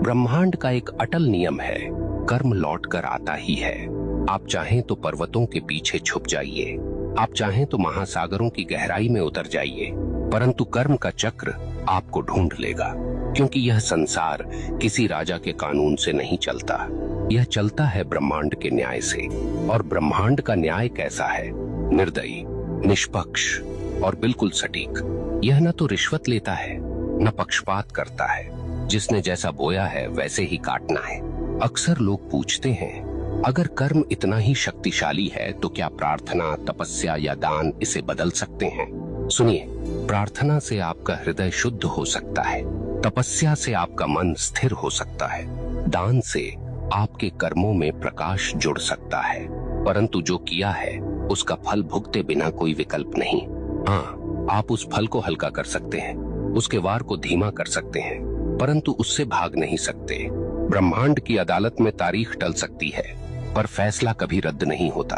ब्रह्मांड का एक अटल नियम है, कर्म लौट कर आता ही है। आप चाहें तो पर्वतों के पीछे छुप जाइए, आप चाहें तो महासागरों की गहराई में उतर जाइए, परंतु कर्म का चक्र आपको ढूंढ लेगा। क्योंकि यह संसार किसी राजा के कानून से नहीं चलता, यह चलता है ब्रह्मांड के न्याय से। और ब्रह्मांड का न्याय कैसा है? निर्दयी, निष्पक्ष और बिल्कुल सटीक। यह न तो रिश्वत लेता है, न पक्षपात करता है। जिसने जैसा बोया है वैसे ही काटना है। अक्सर लोग पूछते हैं, अगर कर्म इतना ही शक्तिशाली है तो क्या प्रार्थना, तपस्या या दान इसे बदल सकते हैं? सुनिए, प्रार्थना से आपका हृदय शुद्ध हो सकता है, तपस्या से आपका मन स्थिर हो सकता है, दान से आपके कर्मों में प्रकाश जुड़ सकता है, परंतु जो किया है उसका फल भुगते बिना कोई विकल्प नहीं। हाँ, आप उस फल को हल्का कर सकते हैं, उसके वार को धीमा कर सकते हैं, परंतु उससे भाग नहीं सकते। ब्रह्मांड की अदालत में तारीख टल सकती है, पर फैसला कभी रद्द नहीं होता।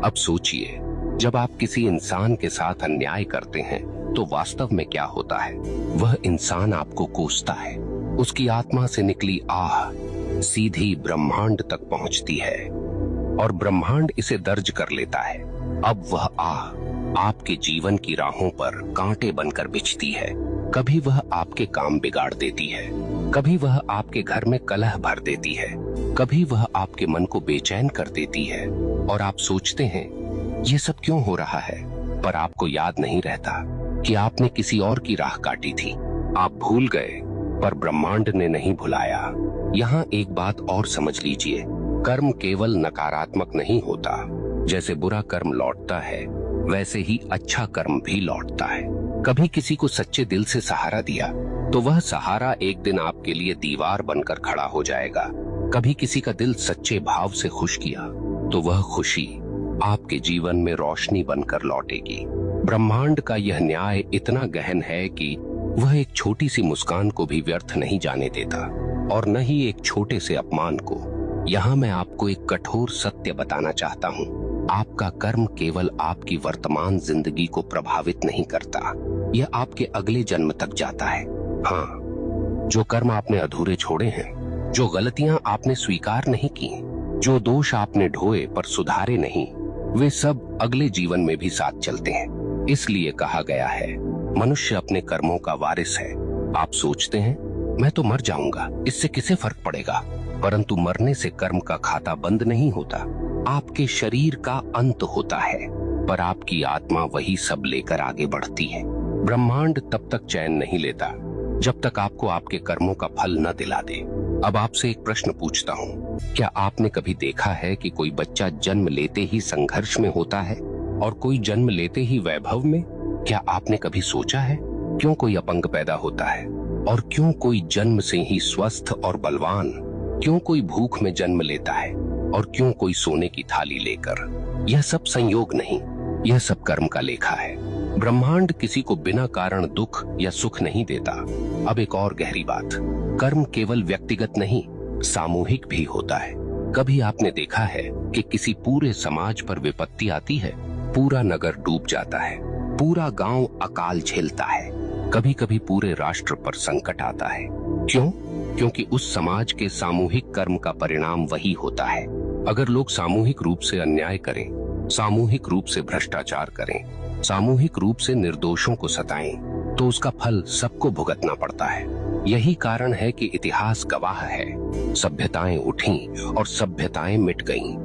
अब सोचिए, जब आप किसी इंसान के साथ अन्याय करते हैं तो वास्तव में क्या होता है? वह इंसान आपको कोसता है, उसकी आत्मा से निकली आह सीधी ब्रह्मांड तक पहुंचती है और ब्रह्मांड इसे दर्ज कर लेता है। अब वह आह आपके जीवन की राहों पर कांटे बनकर बिछती है। कभी वह आपके काम बिगाड़ देती है, कभी वह आपके घर में कलह भर देती है, कभी वह आपके मन को बेचैन कर देती है। और आप सोचते हैं ये सब क्यों हो रहा है, पर आपको याद नहीं रहता कि आपने किसी और की राह काटी थी। आप भूल गए, पर ब्रह्मांड ने नहीं भुलाया। यहाँ एक बात और समझ लीजिए, कर्म केवल नकारात्मक नहीं होता। जैसे बुरा कर्म लौटता है, वैसे ही अच्छा कर्म भी लौटता है। कभी किसी को सच्चे दिल से सहारा दिया तो वह सहारा एक दिन आपके लिए दीवार बनकर खड़ा हो जाएगा। कभी किसी का दिल सच्चे भाव से खुश किया तो वह खुशी आपके जीवन में रोशनी बनकर लौटेगी। ब्रह्मांड का यह न्याय इतना गहन है कि वह एक छोटी सी मुस्कान को भी व्यर्थ नहीं जाने देता, और न ही एक छोटे से अपमान को। यहाँ मैं आपको एक कठोर सत्य बताना चाहता हूँ, आपका कर्म केवल आपकी वर्तमान जिंदगी को प्रभावित नहीं करता, यह आपके अगले जन्म तक जाता है। हाँ, जो कर्म आपने अधूरे छोड़े हैं, जो गलतियां आपने स्वीकार नहीं की, जो दोष आपने ढोए पर सुधारे नहीं, वे सब अगले जीवन में भी साथ चलते हैं। इसलिए कहा गया है, मनुष्य अपने कर्मों का वारिस है। आप सोचते हैं मैं तो मर जाऊंगा, इससे किसे फर्क पड़ेगा? परंतु मरने से कर्म का खाता बंद नहीं होता। आपके शरीर का अंत होता है, पर आपकी आत्मा वही सब लेकर आगे बढ़ती है। ब्रह्मांड तब तक चैन नहीं लेता जब तक आपको आपके कर्मों का फल न दिला दे। अब आपसे एक प्रश्न पूछता हूँ, क्या आपने कभी देखा है कि कोई बच्चा जन्म लेते ही संघर्ष में होता है और कोई जन्म लेते ही वैभव में? क्या आपने कभी सोचा है क्यों कोई अपंग पैदा होता है और क्यों कोई जन्म से ही स्वस्थ और बलवान? क्यों कोई भूख में जन्म लेता है और क्यों कोई सोने की थाली लेकर? यह सब संयोग नहीं, यह सब कर्म का लेखा है। ब्रह्मांड किसी को बिना कारण दुख या सुख नहीं देता। अब एक और गहरी बात, कर्म केवल व्यक्तिगत नहीं, सामूहिक भी होता है। कभी आपने देखा है कि किसी पूरे समाज पर विपत्ति आती है, पूरा नगर डूब जाता है, पूरा गांव अकाल झेलता है, कभी कभी पूरे राष्ट्र पर संकट आता है। क्यों? क्योंकि उस समाज के सामूहिक कर्म का परिणाम वही होता है। अगर लोग सामूहिक रूप से अन्याय करें, सामूहिक रूप से भ्रष्टाचार करें, सामूहिक रूप से निर्दोषों को सताएं, तो उसका फल सबको भुगतना पड़ता है। यही कारण है कि इतिहास गवाह है, सभ्यताएं उठीं और सभ्यताएं मिट गईं,